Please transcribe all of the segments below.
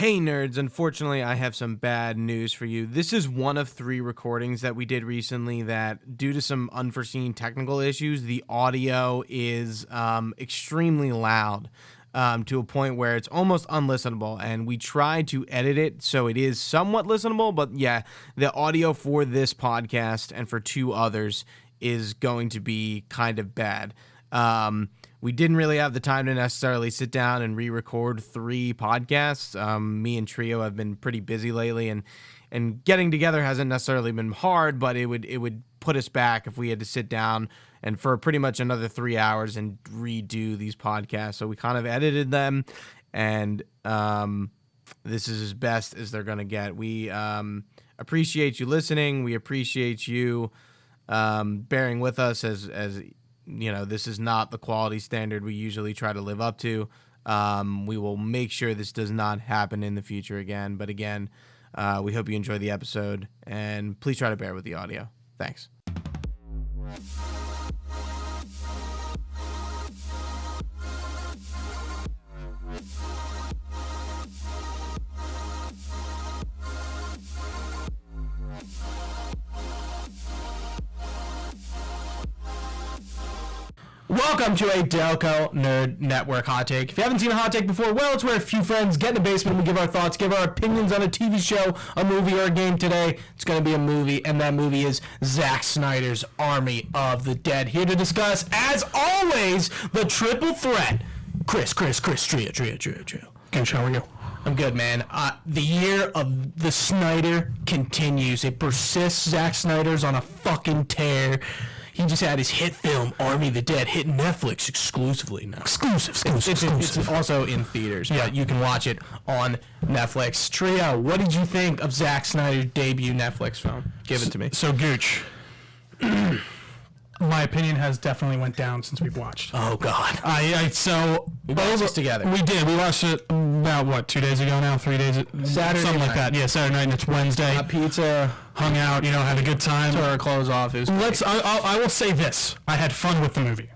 Hey nerds, unfortunately I have some bad news for you. This is one of 3 recordings that we did recently that, due to some unforeseen technical issues, the audio is extremely loud to a point where it's almost unlistenable, and we tried to edit it so it is somewhat listenable, but yeah, the audio for this podcast and for 2 others is going to be kind of bad. We didn't really have the time to necessarily sit down and re-record 3 podcasts. Me and Trio have been pretty busy lately, and getting together hasn't necessarily been hard, but it would put us back if we had to sit down and for pretty much another 3 hours and redo these podcasts. So we kind of edited them, and this is as best as they're going to get. We appreciate you listening. We appreciate you bearing with us as you know, this is not the quality standard we usually try to live up to. We will make sure this does not happen in the future again. But again, we hope you enjoy the episode, and please try to bear with the audio. Thanks. Welcome to a Delco Nerd Network Hot Take. If you haven't seen a hot take before, well, it's where a few friends get in the basement and we give our thoughts, give our opinions on a TV show, a movie, or a game. Today, it's going to be a movie, and that movie is Zack Snyder's Army of the Dead. Here to discuss, as always, the triple threat. Chris, Trio. Gooch, how are you? I'm good, man. The year of the Snyder continues. It persists. Zack Snyder's on a fucking tear. He just had his hit film, Army of the Dead, hit Netflix exclusively now. Exclusive. It's also in theaters, but you can watch it on Netflix. Trio, what did you think of Zack Snyder's debut Netflix film? Give it to me. So, Gooch, my opinion has definitely went down since we've watched. Oh, God. We watched this together. We did. We watched it about, 2 days ago now? 3 days? Saturday something night. like that. Yeah, Saturday night, and it's Wednesday. Got pizza. Hung out, had a good time. Tore our clothes off. It was I will say this. I had fun with the movie.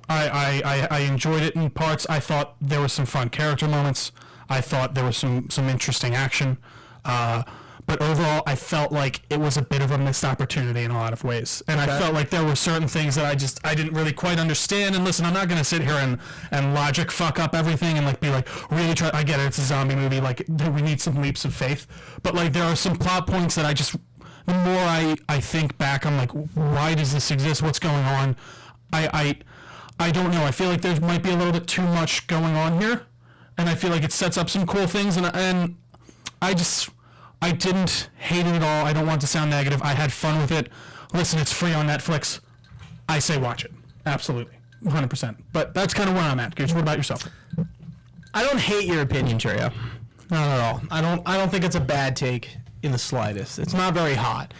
I enjoyed it in parts. I thought there were some fun character moments. I thought there was some interesting action. But overall, I felt like it was a bit of a missed opportunity in a lot of ways. And okay. I felt like there were certain things that I didn't really quite understand. And listen, I'm not going to sit here and logic fuck up everything and be really try. I get it, it's a zombie movie. We need some leaps of faith. But there are some plot points that the more I think back, I'm like, why does this exist? What's going on? I don't know. I feel like there might be a little bit too much going on here. And I feel like it sets up some cool things. And I didn't hate it at all. I don't want to sound negative. I had fun with it. Listen, it's free on Netflix. I say watch it. Absolutely. 100%. But that's kind of where I'm at. Gooch, what about yourself? I don't hate your opinion, Trio. Not at all. I don't think it's a bad take in the slightest. It's not very hot.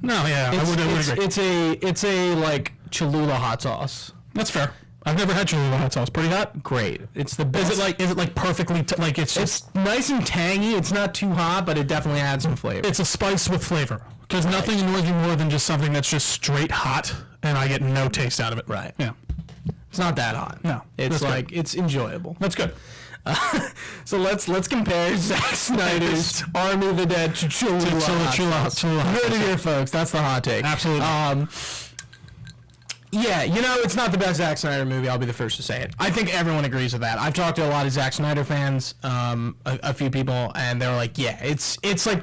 No, yeah, I would agree. It's a Cholula hot sauce. That's fair. I've never had Cholula hot sauce. Pretty hot? Great. It's the best. Is it perfectly it's nice and tangy. It's not too hot, but it definitely adds some flavor. It's a spice with flavor. Because nothing annoys me more than just something that's just straight hot and I get no taste out of it. Right. Yeah. It's not that hot. No. It's it's enjoyable. That's good. So let's compare Zack Snyder's Army of the Dead to Cholula hot sauce. Heard it here, folks. That's the hot take. Absolutely. Yeah, it's not the best Zack Snyder movie. I'll be the first to say it. I think everyone agrees with that. I've talked to a lot of Zack Snyder fans, a few people, and they're like, yeah, it's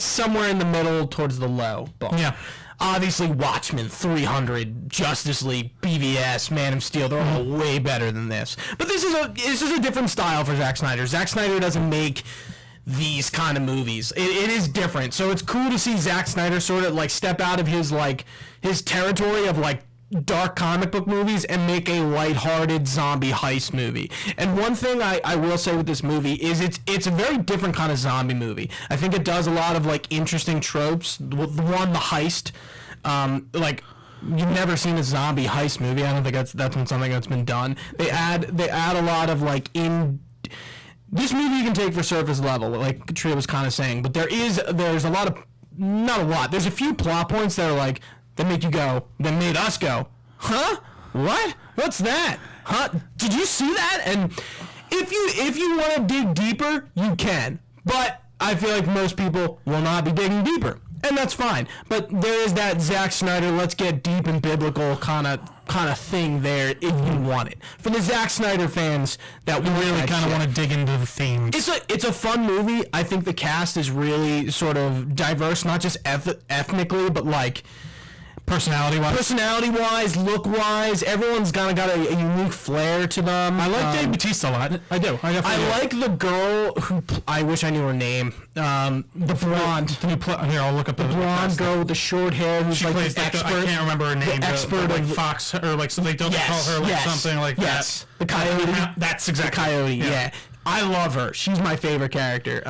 somewhere in the middle towards the low. But yeah. Obviously, Watchmen, 300, Justice League, BVS, Man of Steel, they're all way better than this. But this is a different style for Zack Snyder. Zack Snyder doesn't make these kind of movies. It is different. So it's cool to see Zack Snyder sort of step out of his territory of dark comic book movies and make a lighthearted zombie heist movie. And one thing I will say with this movie is it's a very different kind of zombie movie. I think it does a lot of interesting tropes. The heist, you've never seen a zombie heist movie. I don't think that's something that's been done. They add a lot of this movie you can take for surface level, like Tria was kind of saying, but there's a lot of, not a lot, there's a few plot points that are that make you go, that made us go, huh? What? What's that? Huh? Did you see that? And if you want to dig deeper, you can. But I feel like most people will not be digging deeper, and that's fine. But there is that Zack Snyder, let's get deep and biblical kind of thing there if you want it. For the Zack Snyder fans that really kind of want to dig into the themes. It's a fun movie. I think the cast is really sort of diverse, not just ethnically, but like personality-wise, look-wise. Everyone's kind of got a unique flair to them. I like Dave Bautista a lot. I do. I like the girl who I wish I knew her name. The blonde. Here, I'll look up the blonde girl with the short hair who's like the expert. I can't remember her name. The expert like Fox, or like so they don't call her like something like that. The coyote. That's exactly. The coyote. Yeah. I love her. She's my favorite character.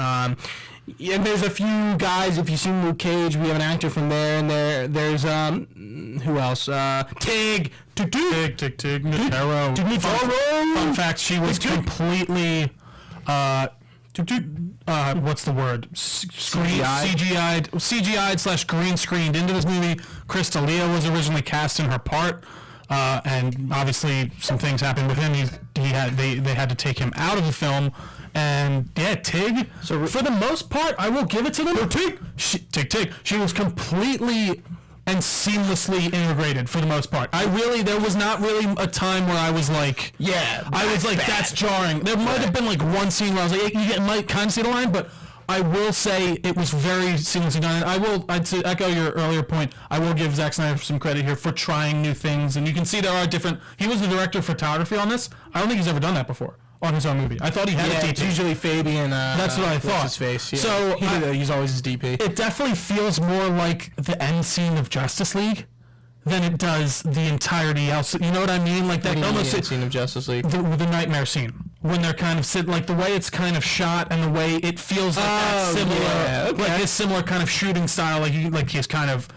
And there's a few guys. If you've seen Luke Cage, we have an actor from there, and there's who else? Tig, Notaro. Fun fact: she was completely what's the word? CGI'd / green screened into this movie. Chris D'Elia was originally cast in her part. And obviously some things happened with him. They had to take him out of the film. And yeah, Tig. So for the most part, I will give it to them. Tig. She was completely and seamlessly integrated for the most part. There was not really a time where I was like, that's jarring. There might have been like one scene where I was like, you might kind of see the line, but I will say it was very seamlessly done. And I'd say, echo your earlier point, I will give Zack Snyder some credit here for trying new things. And you can see there are different. He was the director of photography on this. I don't think he's ever done that before on his own movie. I thought he had a DP. It's usually Fabian. That's what I thought. His face. Yeah. So he's always his DP. It definitely feels more like the end scene of Justice League than it does the entirety else. You know what I mean? Like that almost the scene of Justice League. The nightmare scene when they're kind of sitting, like the way it's kind of shot and the way it feels like that similar, like his similar kind of shooting style. Like he's kind of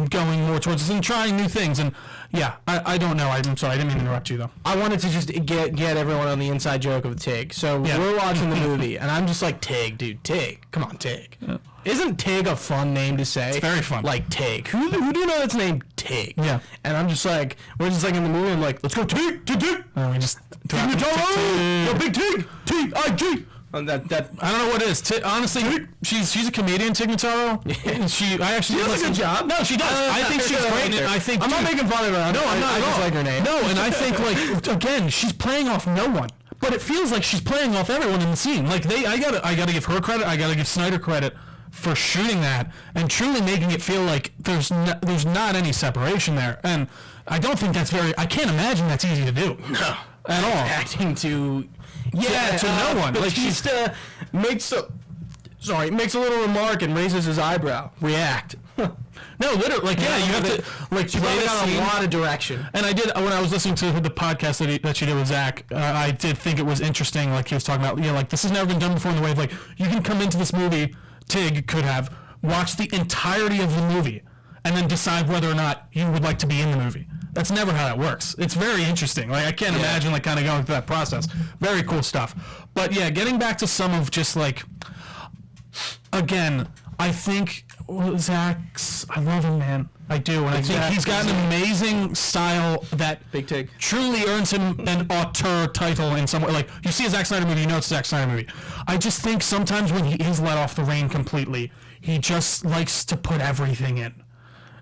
going more towards this and trying new things. And yeah, I don't know. I'm sorry, I didn't mean to interrupt you though. I wanted to just get everyone on the inside joke of Tig. So we're watching the movie, and I'm just like, Tig, dude, Tig, come on, Tig. Yeah. Isn't Tig a fun name to say? It's very fun. Like Tig. Who do you know that's named Tig? Yeah. And I'm just like, we're just like in the movie. I'm like, let's go Tig. Oh, we just Yo, big Tig, T-I-G. That I don't know what it is. Honestly, she's a comedian, Tig Notaro. She does a good job. No, she does. I think she's great. And I think I'm not making fun of her. No, I'm not. I just like her name. No, and I think like again, she's playing off no one, but it feels like she's playing off everyone in the scene. Like I gotta give her credit. I gotta give Snyder credit for shooting that and truly making it feel like there's not any separation there. And I don't think that's I can't imagine that's easy to do. No, at all. Acting to no one. Like Batista makes a little remark and raises his eyebrow. React. No, literally, like you have to like play got a lot of direction. And I did when I was listening to the podcast that she did with Zack. I did think it was interesting. Like he was talking about, like this has never been done before in the way of like you can come into this movie. Tig could have watched the entirety of the movie and then decide whether or not you would like to be in the movie. That's never how that works. It's very interesting. Like I can't imagine like kind of going through that process. Very cool stuff. But yeah, getting back to some of just like, again, I think Zack's. I love him, man. I do, and I think he's got an amazing style that Big Tig truly earns him an auteur title in some way. Like you see a Zack Snyder movie, you know it's a Zack Snyder movie. I just think sometimes when he is let off the rein completely, he just likes to put everything in.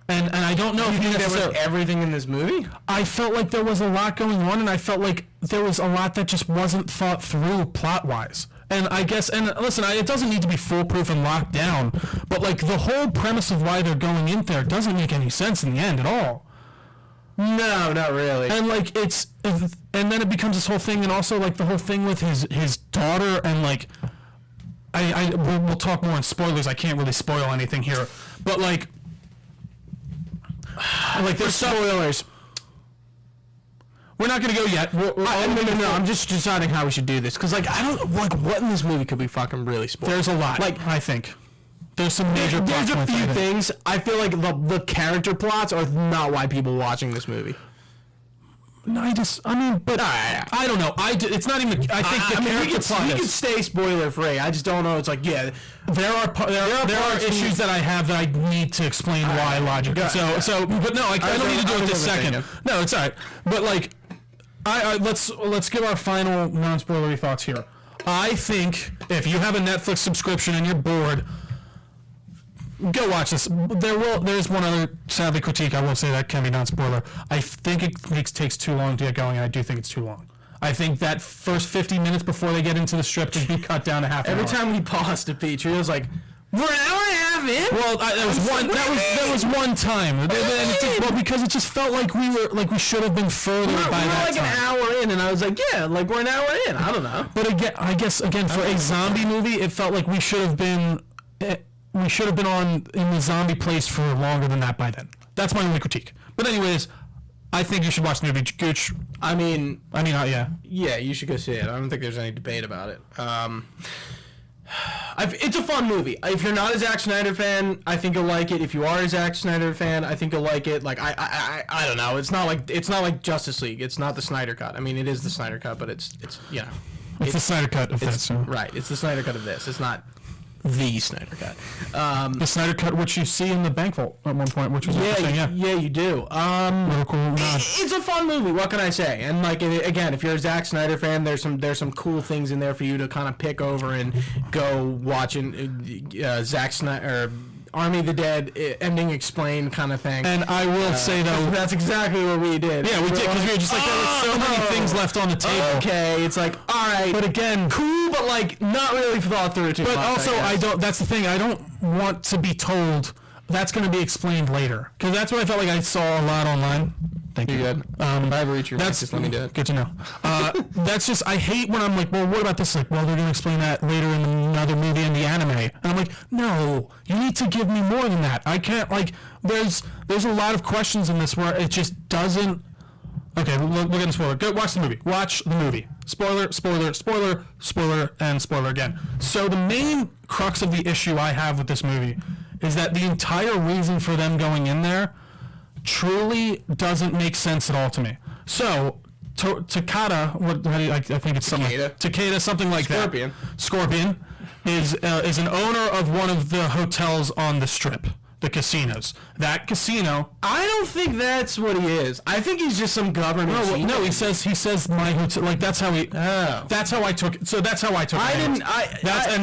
And I don't know if you think there was everything in this movie. I felt like there was a lot going on, and I felt like there was a lot that just wasn't thought through plot-wise. And I guess, and listen, it doesn't need to be foolproof and locked down, but like the whole premise of why they're going in there doesn't make any sense in the end at all. No, not really. And like and then it becomes this whole thing, and also like the whole thing with his daughter, and like we'll talk more on spoilers. I can't really spoil anything here, but like there's spoilers. We're not going to go yet. No. I'm just deciding how we should do this. Because, like, I don't... Like, what in this movie could be fucking really spoiled? There's a lot, like, I think. There's some major plot There's a few things. I feel like the character plots are not why people watching this movie. No, I don't know. It's not even... I think the character plot we could stay spoiler-free. I just don't know. It's like, yeah... There are issues that I have that I need to explain why logically. But no, I don't need to do it this second. No, it's all right. But, like... let's give our final non-spoilery thoughts here. I think if you have a Netflix subscription and you're bored, go watch this. There's one other sadly critique I will say that can be non-spoiler. I think it takes too long to get going, and I do think it's too long. I think that first 50 minutes before they get into the strip should be cut down to half an hour. Every time we paused to Petrie, it was like, we're an hour and a half in. Well, that was one time. Well, because it just felt like we should have been further by that time. We're like an hour in, and I was like, yeah, like we're an hour in. I don't know. But again, I guess for a zombie movie, it felt like we should have been on in the zombie place for longer than that by then. That's my only critique. But anyways, I think you should watch the movie. Gooch. I mean, yeah. Yeah, you should go see it. I don't think there's any debate about it. It's a fun movie. If you're not a Zack Snyder fan, I think you'll like it. If you are a Zack Snyder fan, I think you'll like it. Like I don't know. It's not like Justice League. It's not the Snyder cut. I mean, it is the Snyder cut, but it's the Snyder cut of this. Right. It's the Snyder cut of this. It's not the Snyder cut. The Snyder cut, which you see in the bank vault at one point, which was interesting. Yeah, you do. It's a fun movie. What can I say? And like again, if you're a Zack Snyder fan, there's some cool things in there for you to kind of pick over and go watching Zack Snyder. Army of the Dead ending explained kind of thing. And I will say though, that's exactly what we did. Yeah, we did, because we were just like, there were so many things left on the table. Okay, it's like, all right, but again, cool, but like not really thought through too much. But also, I don't. That's the thing. I don't want to be told that's going to be explained later, because that's what I felt like I saw a lot online. Thank you. Good. If I ever reach your mic, just let me do it. Good to know. That's just, I hate when I'm like, well, what about this? Like, well, they're going to explain that later in another movie in the anime. And I'm like, no, you need to give me more than that. I can't, like, there's a lot of questions in this where it just doesn't. Okay, we're going to spoiler. Go watch the movie. Watch the movie. Spoiler, spoiler, spoiler, spoiler, and spoiler again. So the main crux of the issue I have with this movie is that the entire reason for them going in there truly doesn't make sense at all to me. So, Takada, I think it's something. Takeda, something like Scorpion. that. Scorpion is an owner of one of the hotels on the strip, the casinos. That casino. I don't think that's what he is. I think he's just some government. No, he says my hotel. Like that's how he. Oh. That's how I took it. So that's how I took it. And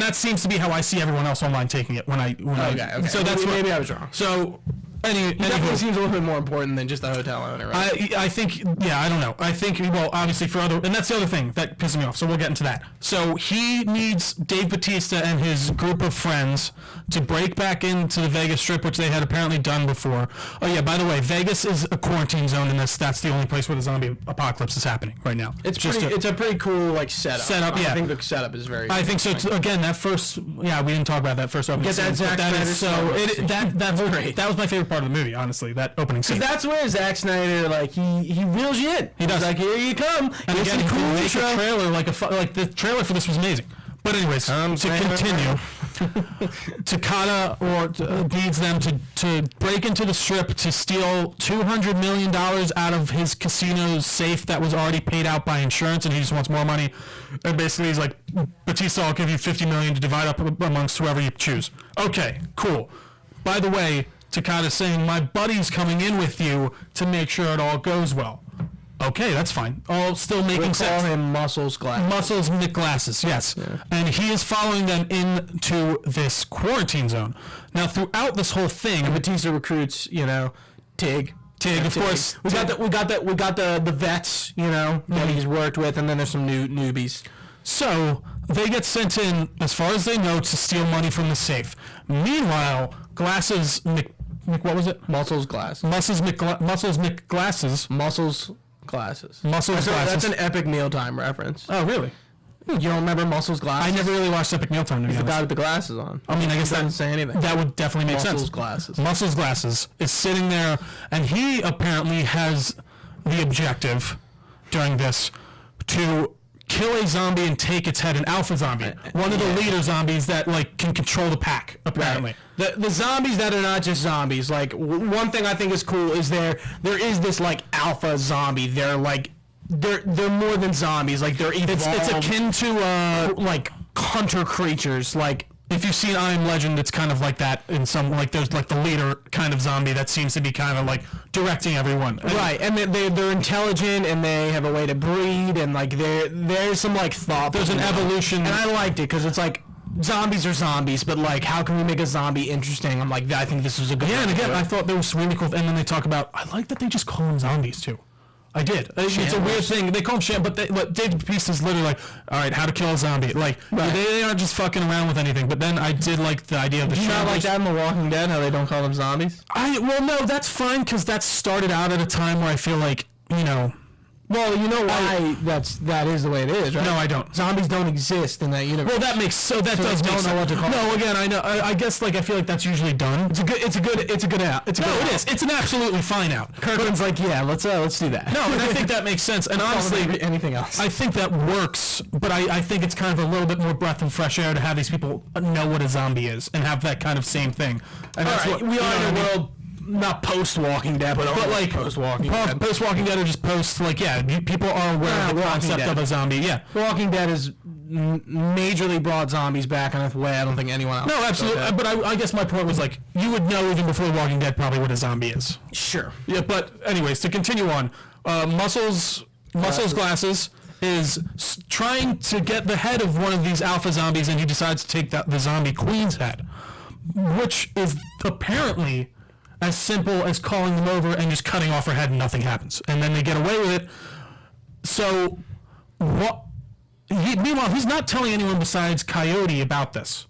that seems to be how I see everyone else online taking it when I. Okay. So that's maybe I was wrong. So. He definitely seems a little bit more important than just the hotel owner, right? I think, yeah, I don't know. I think, well, obviously for other, and that's the other thing that pisses me off, so we'll get into that. So he needs Dave Bautista and his group of friends to break back into the Vegas Strip, which they had apparently done before. Oh yeah, by the way, Vegas is a quarantine zone in this. That's the only place where the zombie apocalypse is happening right now. It's a pretty cool, like, setup. Yeah. I think the setup is very I think so. Again, that first, yeah, we didn't talk about that first opening scene. That was my favorite part of the movie, honestly, that opening scene. That's where Zack Snyder, like, he reels you in. He does. He's like, here you come. And again, he can make a trailer, like the trailer for this was amazing. But anyways, to continue, Takada needs them to break into the strip to steal $200 million out of his casino's safe that was already paid out by insurance, and he just wants more money. And basically he's like, Batista, I'll give you $50 million to divide up amongst whoever you choose. Okay, cool. By the way, Takada's saying, my buddy's coming in with you to make sure it all goes well. Okay, that's fine. All still making sense. Call him Muscles Glasses. Muscles Nick Glasses, yes. Yeah. And he is following them into this quarantine zone. Now, throughout this whole thing, and Batista recruits, Tig, of course. We got the vets, that he's worked with, and then there's some newbies. So they get sent in, as far as they know, to steal money from the safe. Meanwhile, Glasses Nick, what was it? Muscles Glasses. Muscles Nick Glasses. Muscles Glasses. Muscles Glasses. That's an Epic Mealtime reference. Oh, really? You don't remember Muscles Glasses? I never really watched Epic Mealtime. The guy with the glasses on. I mean, I guess that doesn't say anything. That would definitely make sense. Muscles Glasses. Muscles Glasses is sitting there, and he apparently has the objective during this to kill a zombie and take its head, an alpha zombie, one of the leader zombies that can control the pack, apparently. Right. The zombies that are not just zombies, one thing I think is cool is there is this alpha zombie. They're they're more than zombies. They're evolved. It's akin to hunter creatures. If you've seen I Am Legend, it's kind of like that in some, like there's like the leader kind of zombie that seems to be kind of like directing everyone. Right, and they're intelligent and they have a way to breed and like there's some like thought. There's an evolution. And I liked it because it's like zombies are zombies, but like how can we make a zombie interesting? I'm like, I think this was a good. Yeah, and again, I thought that was really cool. And then they talk about, I like that they just call them zombies too. I did. It's a weird thing. They call them sham, but David Peace is literally like, all right, how to kill a zombie. Like, they aren't just fucking around with anything. But then I did like the idea of the Do you not like that in The Walking Dead, how they don't call them zombies? Well, no, that's fine, because that started out at a time where I feel like, you know... Well, you know why that is the way it is, right? No, I don't. Zombies don't exist in that universe. Well, that does make sense. Know what to call no, again, I know. I guess like I feel like that's usually done. It's a good out. It is. It's an absolutely fine out. Kirkman's like, yeah, let's do that. No, and I think that makes sense. And honestly, anything else, I think that works. But I think it's kind of a little bit more breath of fresh air to have these people know what a zombie is and have that kind of same thing. And that's what we are in a world. Not post-Walking Dead, but like post-Walking Dead. Post-Walking Dead or just post, like, yeah, people are aware of the concept of a zombie, yeah. Walking Dead has majorly brought zombies back in a way I don't think anyone else. No, absolutely. But I guess my point was, like, you would know even before Walking Dead probably what a zombie is. Sure. Yeah, but anyways, to continue on, Muscles Glasses is trying to get the head of one of these alpha zombies, and he decides to take the zombie queen's head, which is apparently... as simple as calling them over and just cutting off her head and nothing happens. And then they get away with it. So, meanwhile, he's not telling anyone besides Coyote about this.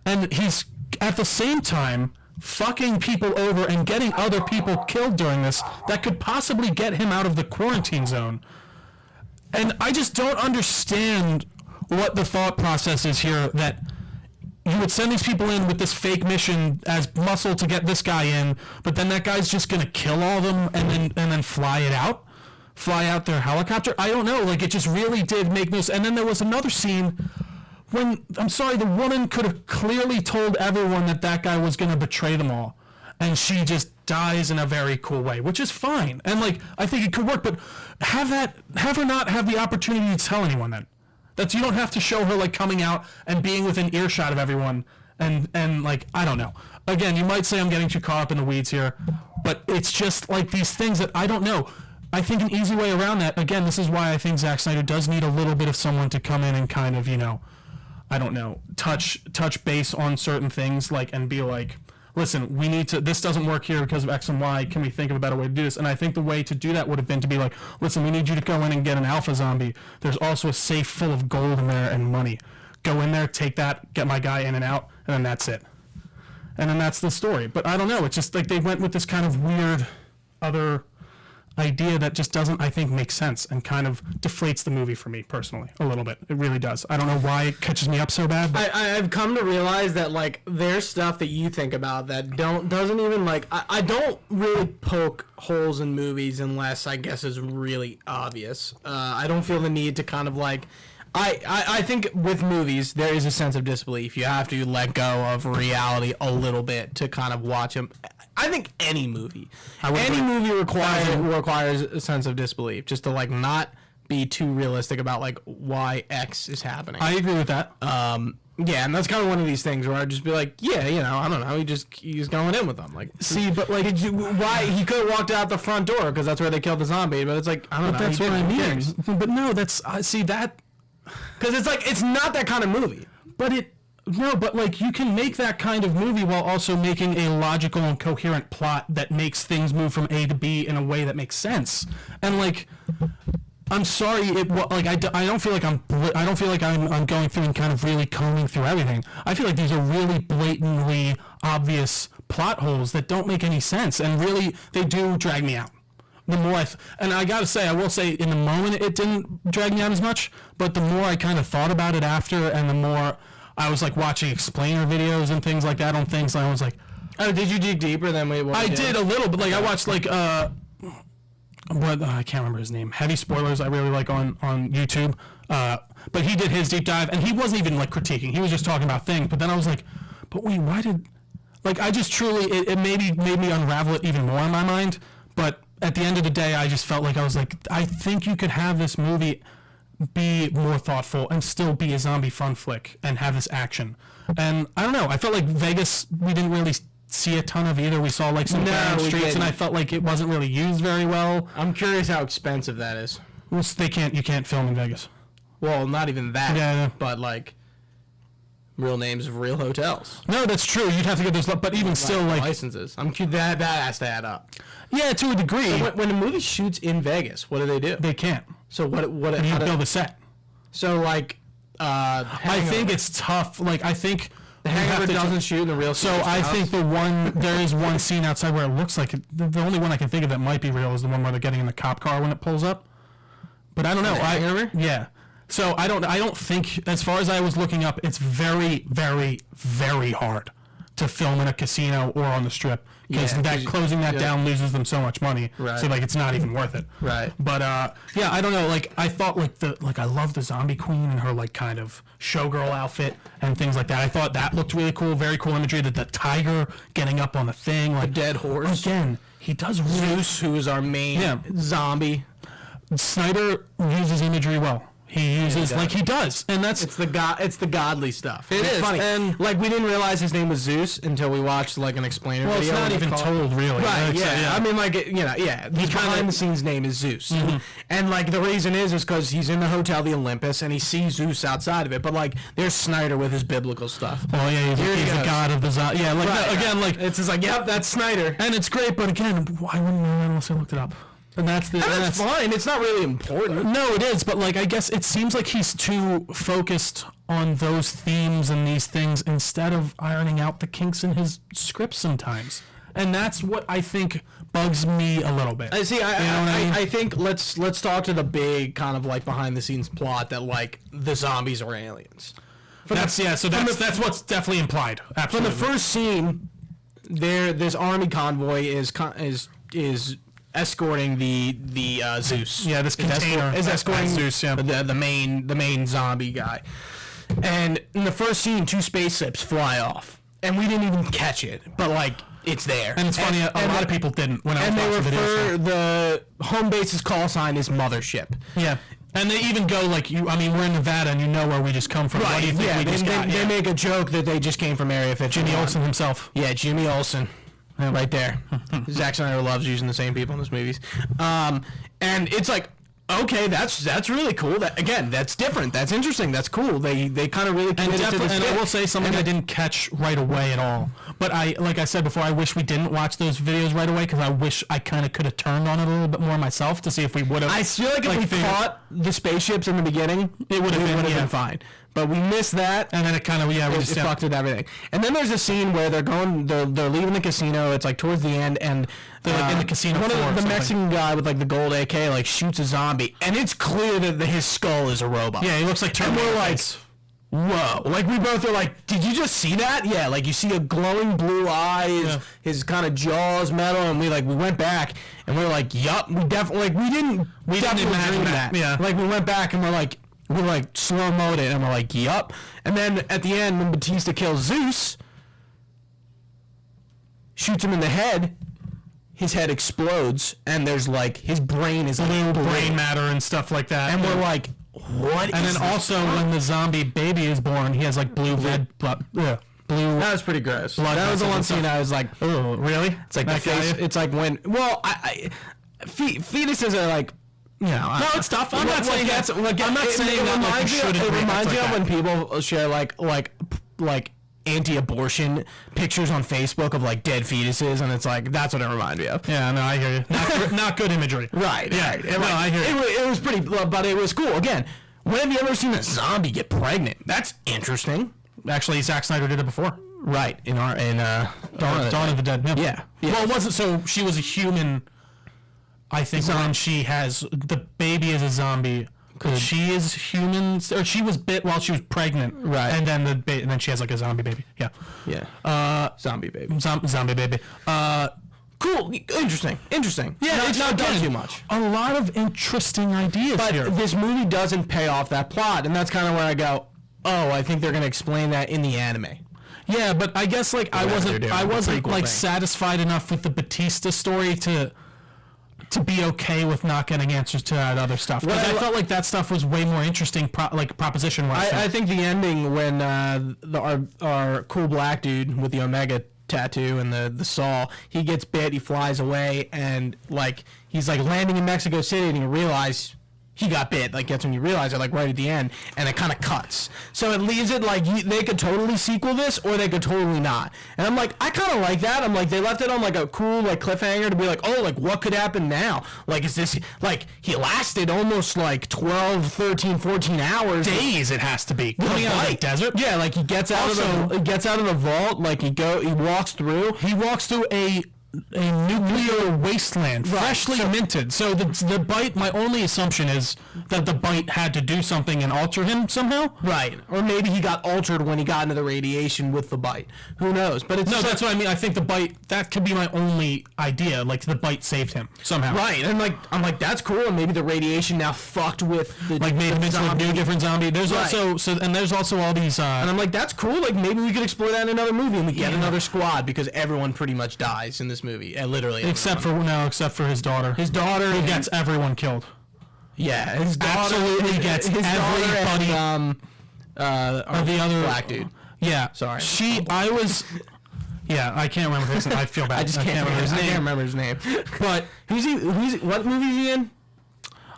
And he's, at the same time, fucking people over and getting other people killed during this that could possibly get him out of the quarantine zone. And I just don't understand what the thought process is here, that... you would send these people in with this fake mission as muscle to get this guy in, but then that guy's just gonna kill all of them and then fly out their helicopter. I don't know. Like, it just really did make no sense. And then there was another scene when, I'm sorry, the woman could have clearly told everyone that guy was gonna betray them all, and she just dies in a very cool way, which is fine. And like, I think it could work, but have her not have the opportunity to tell anyone then. You don't have to show her like coming out and being within earshot of everyone and like, I don't know. Again, you might say I'm getting too caught up in the weeds here, but it's just like these things that I don't know. I think an easy way around that, again, this is why I think Zack Snyder does need a little bit of someone to come in and kind of, you know, I don't know, touch base on certain things, like, and be like, listen, we need to, this doesn't work here because of X and Y, can we think of a better way to do this? And I think the way to do that would have been to be like, listen, we need you to go in and get an alpha zombie. There's also a safe full of gold in there and money. Go in there, take that, get my guy in and out, and then that's it. And then that's the story. But I don't know, it's just like they went with this kind of weird other idea that just doesn't, I think, make sense and kind of deflates the movie for me personally a little bit. It really does. I don't know why it catches me up so bad. But I've come to realize that like there's stuff that you think about that doesn't even like I don't really poke holes in movies unless I guess is really obvious. I don't feel the need to kind of like I think with movies there is a sense of disbelief. You have to let go of reality a little bit to kind of watch them. I think any movie requires a sense of disbelief, just to like not be too realistic about like why X is happening. I agree with that. Yeah, and that's kind of one of these things where I'd just be like, yeah, you know, I don't know, he's going in with them. Like, see, but like, why he could have walked out the front door because that's where they killed the zombie. But it's like, I don't know. That's what I mean. But no, that's see that because it's like it's not that kind of movie. But like you can make that kind of movie while also making a logical and coherent plot that makes things move from A to B in a way that makes sense. And like, I'm sorry, I don't feel like I'm going through and kind of really combing through everything. I feel like these are really blatantly obvious plot holes that don't make any sense, and really they do drag me out. The more and I gotta say, I will say, in the moment it didn't drag me out as much, but the more I kind of thought about it after, and the more I was like watching explainer videos and things like that on things, and I was like, oh, did you dig deeper than we? I did a little, but like I watched like I can't remember his name. Heavy Spoilers I really like on YouTube, but he did his deep dive, and he wasn't even like critiquing. He was just talking about things. But then I was like, but wait, why did? Like I just truly it made me unravel it even more in my mind, but. At the end of the day, I just felt like I was like, I think you could have this movie be more thoughtful and still be a zombie fun flick and have this action. And I don't know, I felt like Vegas, we didn't really see a ton of either. We saw like some barren streets, and I felt like it wasn't really used very well. I'm curious how expensive that is. Well, you can't film in Vegas. Well, not even that. Yeah. But like real names of real hotels. No, that's true. You'd have to get those, but even still, like licenses. I'm curious, that has to add up. Yeah, to a degree. So when a movie shoots in Vegas, what do they do? They can't. So what? You build a set. So like, I think it's tough. Like I think. The Hangover doesn't shoot in the real. So I think there is one scene outside where it looks like it, the only one I can think of that might be real is the one where they're getting in the cop car when it pulls up. But I don't know. Hangover? Yeah. So I don't think, as far as I was looking up, it's very, very, very hard to film in a casino or on the Strip because closing that down loses them so much money. Right. So like it's not even worth it. Right. But yeah, I don't know. Like I thought I love the zombie queen and her like kind of showgirl outfit and things like that. I thought that looked really cool. Very cool imagery. The tiger getting up on the thing, like a dead horse. Again, he does Zeus, who is our main zombie. Snyder uses imagery well. He uses like he does, and that's it's the godly stuff. It's funny, and like we didn't realize his name was Zeus until we watched like an explainer well, video. It's not even told really, right? Yeah. I mean, like his behind the scenes name is Zeus, and like the reason is because he's in the Hotel the Olympus and he sees Zeus outside of it. But like there's Snyder with his biblical stuff. Oh yeah, he's the god of the zombie. Yeah, like again, like it's just like yep, that's Snyder, and it's great. But again, why wouldn't I unless I looked it up? And that's fine. It's not really important. No, it is. But like, I guess it seems like he's too focused on those themes and these things instead of ironing out the kinks in his script sometimes. And that's what I think bugs me a little bit. I think let's talk to the big kind of like behind the scenes plot that like the zombies are aliens. That's what's definitely implied. Absolutely. From the first scene, this army convoy is escorting the Zeus. Yeah, this container is escorting Zeus. Yeah, the main zombie guy. And in the first scene, 2 spaceships fly off, and we didn't even catch it. But like, it's there. And it's funny, a lot of people didn't when I was watching videos. The home base's call sign is Mothership. Yeah. And they even go like, we're in Nevada and you know where we just come from. Right. What do you think we just got? They make a joke that they just came from Area 51. Jimmy Olsen himself. Yeah, Jimmy Olsen. Right there. Zack Snyder loves using the same people in his movies. And it's like, okay, that's really cool. That's different. That's interesting. That's cool. They kind of really committed to this. And I will say something I didn't catch right away at all. But like I said before, I wish we didn't watch those videos right away because I wish I kind of could have turned on it a little bit more myself to see if we would have. I feel like if we caught the spaceships in the beginning, it would have been fine. But we missed that, and then it kind of it fucked with everything. And then there's a scene where they're leaving the casino. It's like towards the end, and they're like in the casino. One of the Mexican guy with like the gold AK like shoots a zombie, and it's clear that his skull is a robot. Yeah, he looks like Terminator. And we're like, whoa! Like we both are like, did you just see that? Yeah, like you see a glowing blue eyes, his kind of jaws metal, and we went back and we were like, yup, we definitely we didn't imagine that. Yeah, like we went back and we're like slow-moed it, and we're like, yup. And then at the end, when Batista kills Zeus, shoots him in the head, his head explodes, and there's like, his brain is like blue brain matter and stuff like that. And we're like, what? And then also, when the zombie baby is born, he has like blue blood. Blue. That was pretty gross. That was the one scene I was like, oh, really? It's like the face. It's like when, well, fetuses are like, you know, no, it's tough. I'm not saying that. I'm not saying that. It reminds me of when people share like anti-abortion pictures on Facebook of like dead fetuses, and it's like that's what it reminded me of. Yeah, no, I hear you. Not good imagery. Right. Yeah. No, I hear you. It was pretty, but it was cool. Again, when have you ever seen a zombie get pregnant? That's interesting. Actually, Zack Snyder did it before. Right. In Dawn of the Dead. Yeah. Well, it wasn't. So she was a human. I think when she has the baby is a zombie, because she is human, or she was bit while she was pregnant, right? And then and then she has like a zombie baby. Yeah, yeah. Zombie baby. Zombie baby. Cool. Interesting. Yeah, it's not done too much. A lot of interesting ideas here. But this movie doesn't pay off that plot, and that's kind of where I go, oh, I think they're going to explain that in the anime. Yeah, but I guess like I wasn't like satisfied enough with the Batista story to to be okay with not getting answers to that other stuff. Because I felt like that stuff was way more interesting, proposition-wise. I think the ending when our cool black dude with the Omega tattoo and the saw, he gets bit, he flies away, and like he's like landing in Mexico City, and you realize he got bit. Like that's when you realize it, like right at the end, and it kind of cuts. So it leaves it like they could totally sequel this, or they could totally not. And I'm like, I kind of like that. I'm like, they left it on like a cool like cliffhanger to be like, oh, like what could happen now? Like is this like he lasted almost like 12, 13, 14 hours. Days it has to be coming out of the desert. Yeah, like he gets out of the vault. Like he walks through a nuclear wasteland, freshly minted. So the bite, my only assumption is that the bite had to do something and alter him somehow. Right. Or maybe he got altered when he got into the radiation with the bite. Who knows? But it's that's what I mean. I think the bite, that could be my only idea. Like the bite saved him somehow. Right. And like I'm like, that's cool. And maybe the radiation now fucked with the like made him into a new different zombie. There's also there's also all these and I'm like, that's cool. Like maybe we could explore that in another movie and we get another squad because everyone pretty much dies in this movie. Literally except for his daughter. His daughter who gets everyone killed. Yeah, his daughter absolutely gets his everybody. And, or the other black dude. Yeah, sorry. Yeah, I can't remember his name. I feel bad. I just can't remember his name. I can't remember his name. But what movie is he in?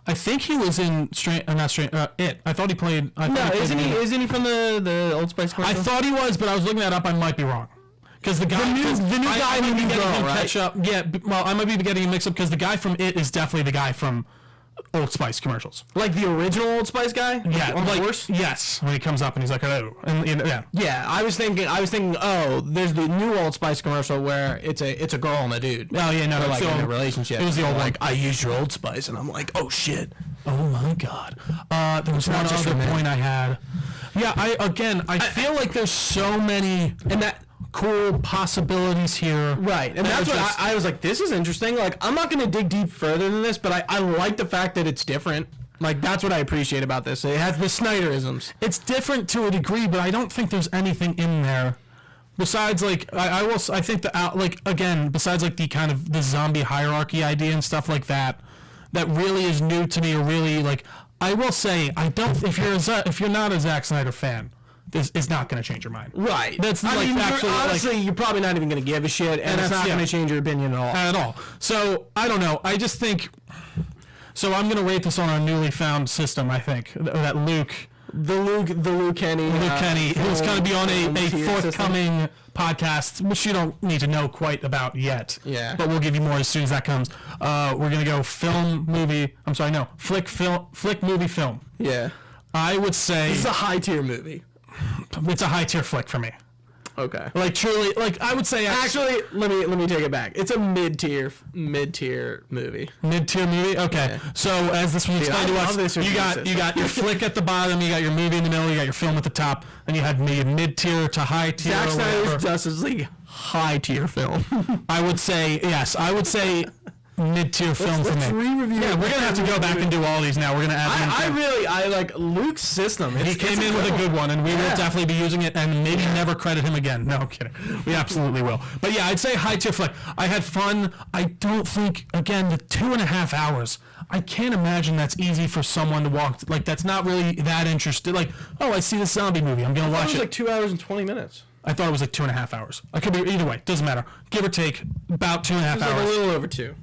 I think he was in It. I thought he played. Isn't he from the Old Spice commercial? I thought he was, but I was looking that up. I might be wrong. Because the guy, the new guy who catch up. Yeah, well, I might be getting him mixed up because the guy from It is definitely the guy from Old Spice commercials. Like the original Old Spice guy? Yeah, on the horse? Yes. When he comes up and he's like, "Hello," and yeah. Yeah, I was thinking. Oh, there's the new Old Spice commercial where it's a girl and a dude. Oh yeah, no, they're like in a relationship. It was the old like, I used your Old Spice, and I'm like, oh shit. Oh my god. There was one other point I had. Yeah, I feel like there's so many and that. Cool possibilities here. Right. And that's what I was like, this is interesting. Like, I'm not going to dig deep further than this, but I like the fact that it's different. Like, that's what I appreciate about this. It has the Snyderisms. It's different to a degree, but I don't think there's anything in there. Besides, like, I think besides, like, the kind of the zombie hierarchy idea and stuff like that, that really is new to me, or really, like, I will say, if you're not a Zack Snyder fan, this is not going to change your mind. Right. That's honestly, you're probably not even going to give a shit, and it's not going to change your opinion at all. So, I don't know. I just think... So, I'm going to rate this on our newly found system, I think. That Luke... The Luke Kenny... who's going to be on a forthcoming podcast, which you don't need to know quite about yet. Yeah. But we'll give you more as soon as that comes. We're going to go flick, movie, film. Yeah. I would say... This is a high-tier movie. It's a high-tier flick for me. Okay. Like truly, like I would say. Actually, let me take it back. It's a mid-tier movie. Mid-tier movie. Okay. Yeah. So as this was explained to us, you got your flick at the bottom, you got your movie in the middle, you got your film at the top, and you had maybe mid-tier to high-tier. Zack Snyder's Justice League high-tier film. I would say yes. I would say mid-tier film for me. Yeah, we're gonna have to go back and do all these now. We're gonna add. I like Luke's system. He came in with a good one, and we will definitely be using it, and maybe never credit him again. No, I'm kidding. We absolutely will. But yeah, I'd say high-tier flick. I had fun. I don't think, again, the 2.5 hours. I can't imagine that's easy for someone to walk. Like that's not really that interested. Like, oh, I see this zombie movie. I'm gonna watch it. It was like 2 hours and 20 minutes. I thought it was like 2.5 hours. I could be either way. Doesn't matter. Give or take about 2.5 hours. Like a little over 2.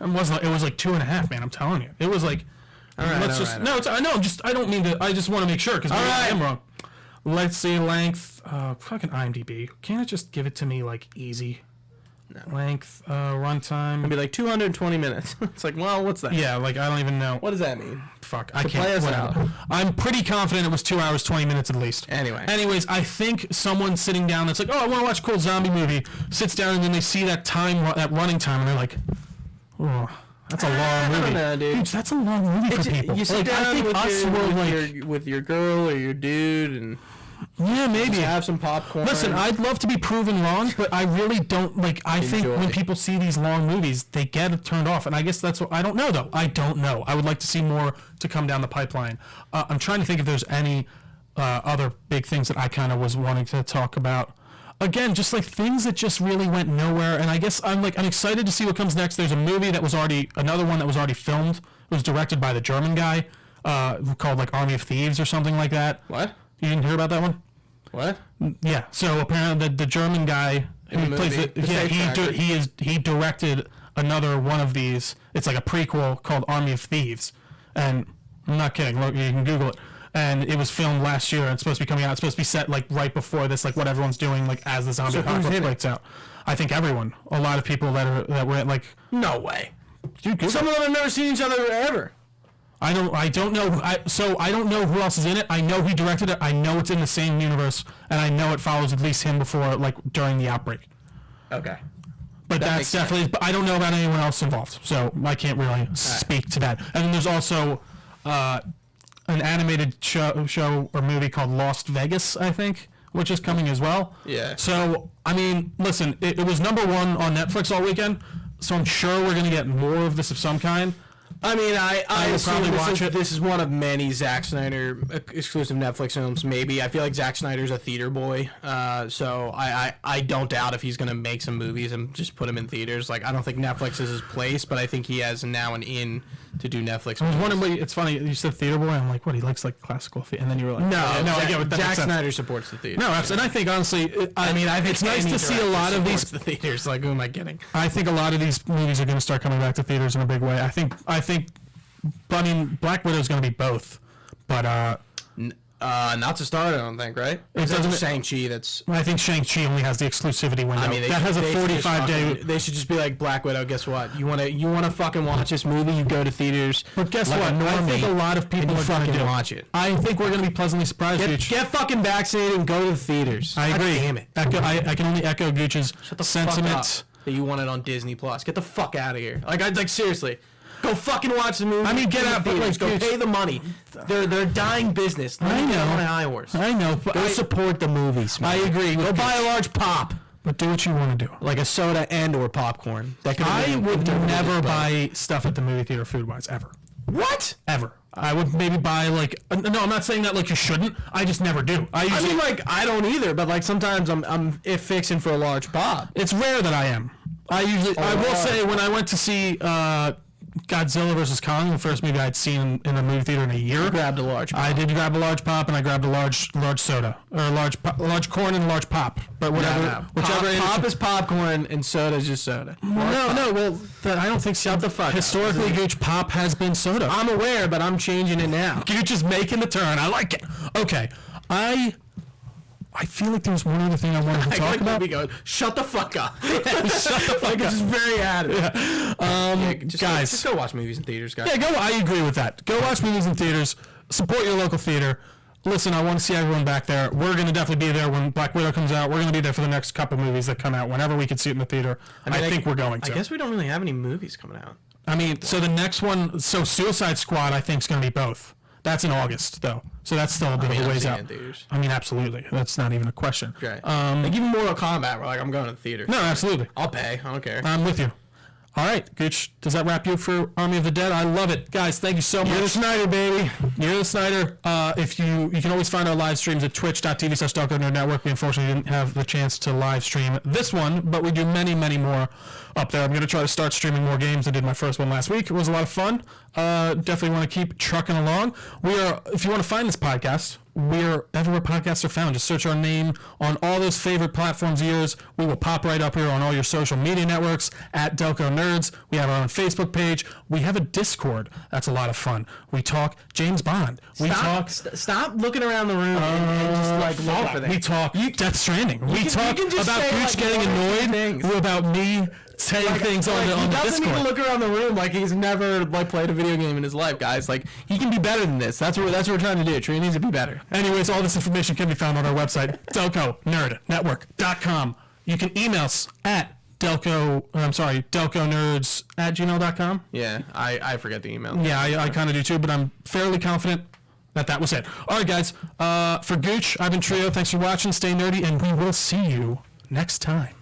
It was like 2.5, man. I'm telling you, it was like. All right. I don't mean to. I just want to make sure because I am wrong. Let's see length. Fucking IMDb. Can't it just give it to me like easy? No. Length. Runtime. It'd be like 220 minutes. It's like, well, what's that? Yeah, like I don't even know. What does that mean? Fuck, I can't. Play us out. I'm pretty confident it was 2 hours 20 minutes at least. Anyways, I think someone sitting down that's like, oh, I want to watch a cool zombie movie, sits down and then they see that running time and they're like. Oh, that's a long movie. I don't know, dude. That's a long movie for people. You sit down with your girl or your dude and yeah, maybe have some popcorn. Listen, I'd love to be proven wrong, but I really don't like. I think when people see these long movies, they get turned off, and I guess that's what I don't know though. I don't know. I would like to see more to come down the pipeline. I'm trying to think if there's any other big things that I kind of was wanting to talk about. again, just like things that just really went nowhere. And I guess I'm excited to see what comes next. There's another one that was already filmed. It was directed by the German guy called like Army of Thieves or something like that. What? You didn't hear about that one? What? Yeah. So apparently the German guy who plays it, he directed another one of these. It's like a prequel called Army of Thieves, and I'm not kidding. Look, you can Google it. And it was filmed last year, and it's supposed to be coming out. It's supposed to be set like right before this, like what everyone's doing, like as the zombie apocalypse breaks out. I think everyone, a lot of people that were like, no way. Dude, some of them have never seen each other ever. I don't know. I don't know who else is in it. I know he directed it. I know it's in the same universe, and I know it follows at least him before, like during the outbreak. Okay. But that's definitely. But I don't know about anyone else involved, so I can't really speak to that. And then there's also an animated show or movie called Lost Vegas, I think, which is coming as well. Yeah. So I mean, listen, it was #1 on Netflix all weekend, so I'm sure we're gonna get more of this of some kind. I mean, I will probably watch it. This is one of many Zack Snyder exclusive Netflix films. Maybe I feel like Zack Snyder's a theater boy, so I don't doubt if he's gonna make some movies and just put them in theaters. Like I don't think Netflix is his place, but I think he has now an in to do Netflix. I was wondering, it's funny you said theater boy. I'm like, what? He likes like classical theater, and then you were like, no, I get what that Zack Snyder supports the theater. No, absolutely. And I think honestly, I think it's nice to see a lot of these the theaters. Like, who am I kidding? I think a lot of these movies are going to start coming back to theaters in a big way. I think. I mean, Black Widow is going to be both, but not to start. I don't think, right? It doesn't. Shang-Chi. That's. I think Shang-Chi only has the exclusivity window. I mean, that has a 45-day. They should just be like Black Widow. Guess what? You wanna fucking watch this movie? You go to theaters. But guess like what? I think a lot of people are going to watch it. I think we're going to be pleasantly surprised. Get fucking vaccinated and go to the theaters. I agree. Damn it. I can only echo Gooch's sentiment. Fuck up that you want it on Disney Plus. Get the fuck out of here. Like seriously. Go fucking watch the movie. I mean, get out, but like, go pay the money. They're a dying business. I know. My horse. I know. But go support the movies. Man. I agree. Go buy a large pop. But do what you want to do. Like a soda and or popcorn. I would never buy stuff at the movie theater food-wise, ever. What? Ever. I would maybe buy like... No, I'm not saying that like you shouldn't. I just never do. I mean, like, I don't either, but like sometimes I'm fixing for a large pop. It's rare that I am. I will say when I went to see... Godzilla vs. Kong, the first movie I'd seen in a movie theater in a year. You grabbed a large pop. I did grab a large pop, and I grabbed a large soda. Or a large corn and a large pop. But whatever. No. Whichever pop is popcorn and soda is just soda. Well, I don't think so. Shut the fuck Historically, up. Gooch, pop has been soda. I'm aware, but I'm changing it now. Gooch is making the turn. I like it. Okay. I feel like there was one other thing I wanted to talk about. Shut the fuck up. Shut the fuck up. Just very adamant. Guys. Just go watch movies in theaters, guys. Yeah, I agree with that. Go watch movies in theaters. Support your local theater. Listen, I want to see everyone back there. We're going to definitely be there when Black Widow comes out. We're going to be there for the next couple movies that come out. Whenever we can see it in the theater, I think we're going to. I guess we don't really have any movies coming out. I mean, so the next one, Suicide Squad, I think is going to be both. That's in August, though. So that's still a bit of a ways out. I mean, absolutely. That's not even a question. Okay. Like even Mortal Kombat, we're like, I'm going to the theater. No, absolutely. I'll pay. I don't care. I'm with you. All right, Gooch, does that wrap you for Army of the Dead? I love it. Guys, thank you so much. You're the Snyder, baby. You're the Snyder. If you can always find our live streams at twitch.tv/DelcoNerdNetwork. We unfortunately didn't have the chance to live stream this one, but we do many, many more up there. I'm going to try to start streaming more games. I did my first one last week. It was a lot of fun. Definitely want to keep trucking along. If you want to find this podcast, we're everywhere podcasts are found. Just search our name on all those favorite platforms of yours. We will pop right up here on all your social media networks at Delco Nerds. We have our own Facebook page. We have a Discord. That's a lot of fun. We talk James Bond. Stop looking around the room and just like look for that. We talk Death Stranding. We talk about Gooch getting annoyed about me saying things on the Discord. He doesn't even look around the room like he's never played a video game in his life, guys. Like, he can be better than this. That's what we're trying to do. Trey needs to be better. Anyways, all this information can be found on our website, DelcoNerdNetwork.com. You can email us at delconerds@gmail.com. Yeah, I forget the email. Yeah, I kind of do too, but I'm fairly confident that was it. All right, guys. For Gooch, I've been Trio. Thanks for watching. Stay nerdy, and we will see you next time.